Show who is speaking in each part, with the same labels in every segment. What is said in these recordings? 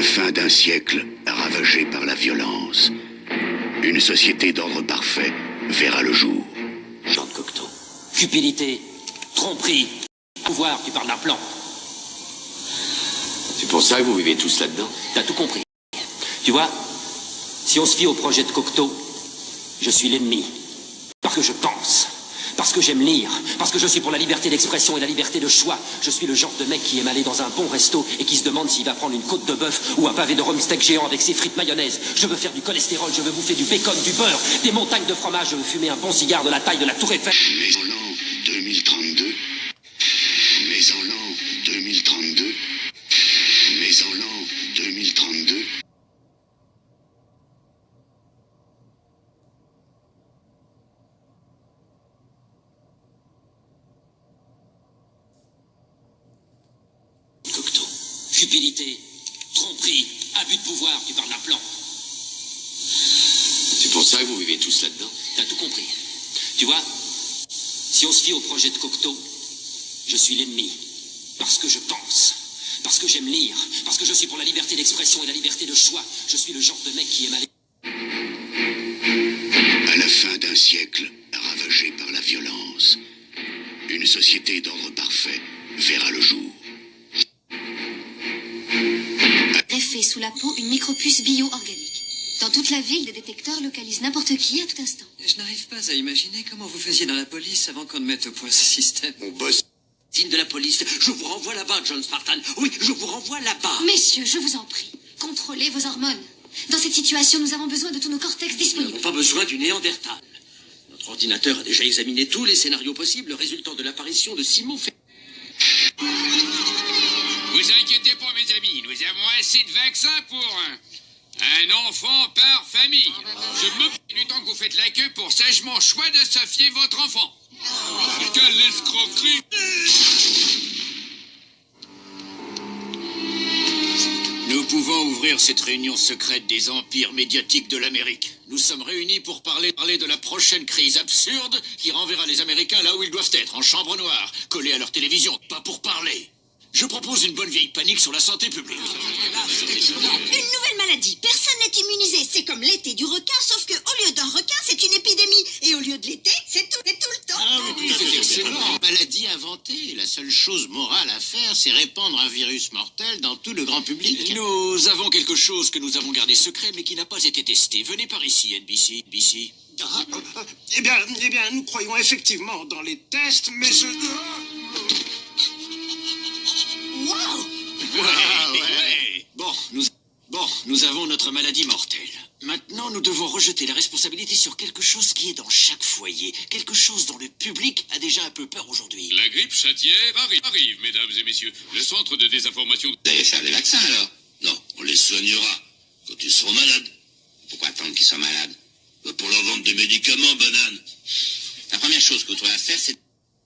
Speaker 1: fin d'un siècle ravagé par la violence, une société d'ordre parfait verra le jour.
Speaker 2: Jean de Cocteau. Cupidité, tromperie, pouvoir, tu parles d'un plan.
Speaker 3: C'est pour ça que vous vivez tous là-dedans?
Speaker 2: T'as tout compris. Tu vois, si on se fie au projet de Cocteau, je suis l'ennemi. Parce que je pense, parce que j'aime lire, parce que je suis pour la liberté d'expression et la liberté de choix. Je suis le genre de mec qui aime aller dans un bon resto et qui se demande s'il va prendre une côte de bœuf ou un pavé de rumsteak géant avec ses frites mayonnaise. Je veux faire du cholestérol, je veux bouffer du bacon, du beurre, des montagnes de fromage, je veux fumer un bon cigare de la taille de la Tour Eiffel.
Speaker 1: Mais en l'an 2032, mais en l'an 2032, mais en l'an 2032...
Speaker 2: Cocteau. Cupidité, tromperie, abus de pouvoir, tu parles d'un plan.
Speaker 3: C'est pour ça que vous vivez tous là-dedans?
Speaker 2: T'as tout compris. Tu vois, si on se fie au projet de Cocteau, je suis l'ennemi. Parce que je pense, parce que j'aime lire, parce que je suis pour la liberté d'expression et la liberté de choix. Je suis le genre de mec qui aime aller...
Speaker 1: À la fin d'un siècle ravagé par la violence, une société d'ordre parfait verra le jour.
Speaker 4: Greffée sous la peau une micropuce bio-organique. Dans toute la ville, des détecteurs localisent n'importe qui à tout instant.
Speaker 5: Je n'arrive pas à imaginer comment vous faisiez dans la police avant qu'on ne mette au point ce système.
Speaker 3: On bosse.
Speaker 2: Signe de la police, je vous renvoie là-bas, John Spartan. Oui, je vous renvoie là-bas.
Speaker 4: Messieurs, je vous en prie, contrôlez vos hormones. Dans cette situation, nous avons besoin de tous nos cortex
Speaker 2: Nous
Speaker 4: disponibles.
Speaker 2: n'avons pas besoin du Néandertal. Notre ordinateur a déjà examiné tous les scénarios possibles résultant de l'apparition de Simon Fer...
Speaker 6: Vous inquiétez pas, mes amis, nous avons assez de vaccins pour un enfant par famille. Je m'occupe du temps que vous faites la queue pour sagement choix d'associer votre enfant. Quelle escroquerie! Nous pouvons ouvrir cette réunion secrète des empires médiatiques de l'Amérique. Nous sommes réunis pour parler de la prochaine crise absurde qui renverra les Américains là où ils doivent être, en chambre noire, collés à leur télévision, pas pour parler. Je propose une bonne vieille panique sur la santé publique.
Speaker 7: Une nouvelle maladie. Personne n'est immunisé. C'est comme l'été du requin, sauf que au lieu d'un requin, c'est une épidémie. Et au lieu de l'été, c'est tout le temps.
Speaker 6: Ah oui, c'est excellent. Maladie inventée. La seule chose morale à faire, c'est répandre un virus mortel dans tout le grand public. Nous avons quelque chose que nous avons gardé secret, mais qui n'a pas été testé. Venez par ici, NBC.
Speaker 8: Eh bien, nous croyons effectivement dans les tests, mais je...
Speaker 6: Nous avons notre maladie mortelle. Maintenant, nous devons rejeter la responsabilité sur quelque chose qui est dans chaque foyer. Quelque chose dont le public a déjà un peu peur aujourd'hui.
Speaker 9: La grippe châtière arrive, mesdames et messieurs. Le centre de désinformation...
Speaker 3: Vous allez faire des vaccins, alors? Non, on les soignera quand ils seront malades. Pourquoi attendre qu'ils soient malades? Pour leur vendre des médicaments, banane. La première chose que vous trouvez à faire, c'est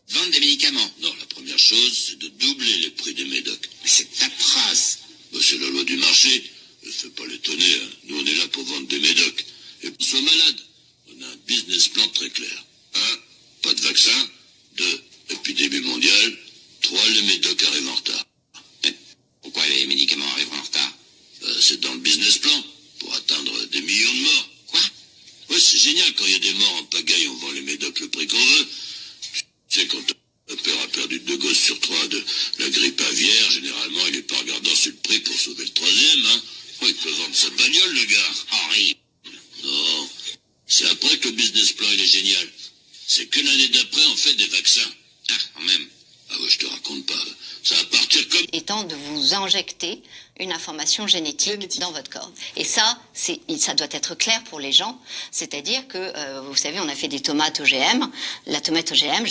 Speaker 3: vendre des médicaments. Non, la première chose, c'est de doubler les prix des médocs. Mais c'est ta phrase. C'est la loi du marché. Ne fais pas l'étonner, hein. Nous, on est là pour vendre des médocs. Et pour soient malades, on a un business plan très clair. 1. Pas de vaccin. 2. Épidémie mondiale. 3. Les médocs arrivent en retard. Pourquoi les médicaments arrivent en retard? C'est dans le business plan. Pour atteindre des millions de morts. Quoi? Ouais, c'est génial. Quand il y a des morts en pagaille, on vend les médocs le prix qu'on veut. Tu sais, quand un père a perdu 2 gosses sur 3 de la grippe aviaire, généralement, il est pas regardant sur le prix pour sauver le 3e, hein. Oh, il peut vendre sa bagnole, le gars. Horrible. Non. C'est après que le business plan, il est génial. C'est que l'année d'après, on fait des vaccins. Ah, quand même. Ah ouais, je te raconte pas. Ça va partir comme...
Speaker 10: Étant de vous injecter une information génétique dans votre corps. Et ça doit être clair pour les gens. C'est-à-dire que, vous savez, on a fait des tomates OGM. La tomate OGM,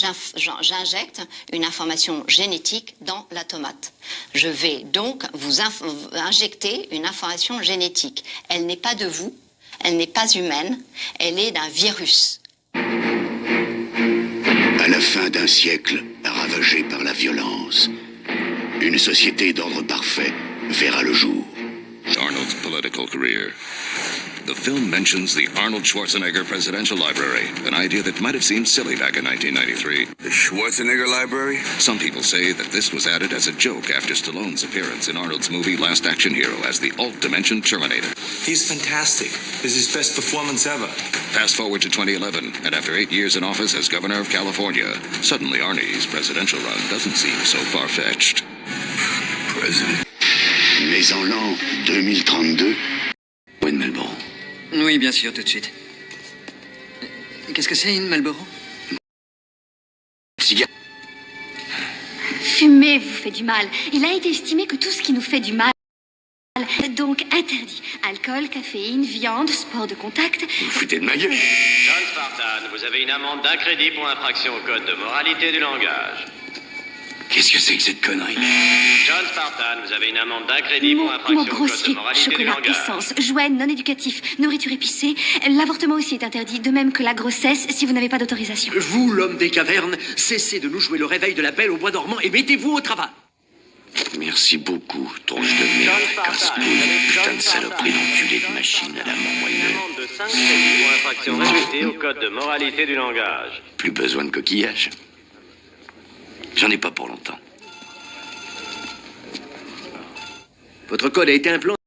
Speaker 10: j'injecte une information génétique dans la tomate. Je vais donc vous injecter une information génétique. Elle n'est pas de vous, elle n'est pas humaine, elle est d'un virus.
Speaker 1: À la fin d'un siècle ravagé par la violence, une société d'ordre parfait verra le jour.
Speaker 11: Arnold's political career. The film mentions the Arnold Schwarzenegger Presidential Library, an idea that might have seemed silly back in 1993.
Speaker 12: The Schwarzenegger Library?
Speaker 11: Some people say that this was added as a joke after Stallone's appearance in Arnold's movie Last Action Hero as the Alt-Dimension Terminator.
Speaker 13: He's fantastic. This is his best performance ever.
Speaker 11: Fast forward to 2011, and after 8 years in office as governor of California, suddenly Arnie's presidential run doesn't seem so far-fetched.
Speaker 12: President.
Speaker 1: Mais en l'an 2032...
Speaker 12: Une Marlboro.
Speaker 5: Oui, bien sûr, tout de suite. Qu'est-ce que c'est, une Marlboro?
Speaker 12: Cigare.
Speaker 4: Fumer vous fait du mal. Il a été estimé que tout ce qui nous fait du mal est donc interdit. Alcool, caféine, viande, sport de contact...
Speaker 12: Vous foutez de ma gueule.
Speaker 14: John Spartan, vous avez une amende d'un crédit pour infraction au code de moralité du langage.
Speaker 12: Qu'est-ce que c'est que cette connerie?
Speaker 14: John Spartan, vous avez une amende d'un crédit pour
Speaker 4: Mots
Speaker 14: infraction au code de
Speaker 4: grossiers,
Speaker 14: moralité du
Speaker 4: chocolat,
Speaker 14: langage.
Speaker 4: essence, jouets non éducatifs, nourriture épicée. L'avortement aussi est interdit, de même que la grossesse si vous n'avez pas d'autorisation.
Speaker 15: Vous, l'homme des cavernes, cessez de nous jouer le réveil de la Belle au bois dormant et mettez-vous au travail.
Speaker 12: Merci beaucoup, tronche de merde, casse-couille, putain de saloperie d'enculé de machine à la mort
Speaker 14: Une
Speaker 12: moelleux.
Speaker 14: amende de 5 crédits pour infraction répétée au code de moralité du langage.
Speaker 12: Plus besoin de coquillage. J'en ai pas pour longtemps.
Speaker 15: Votre code a été implanté.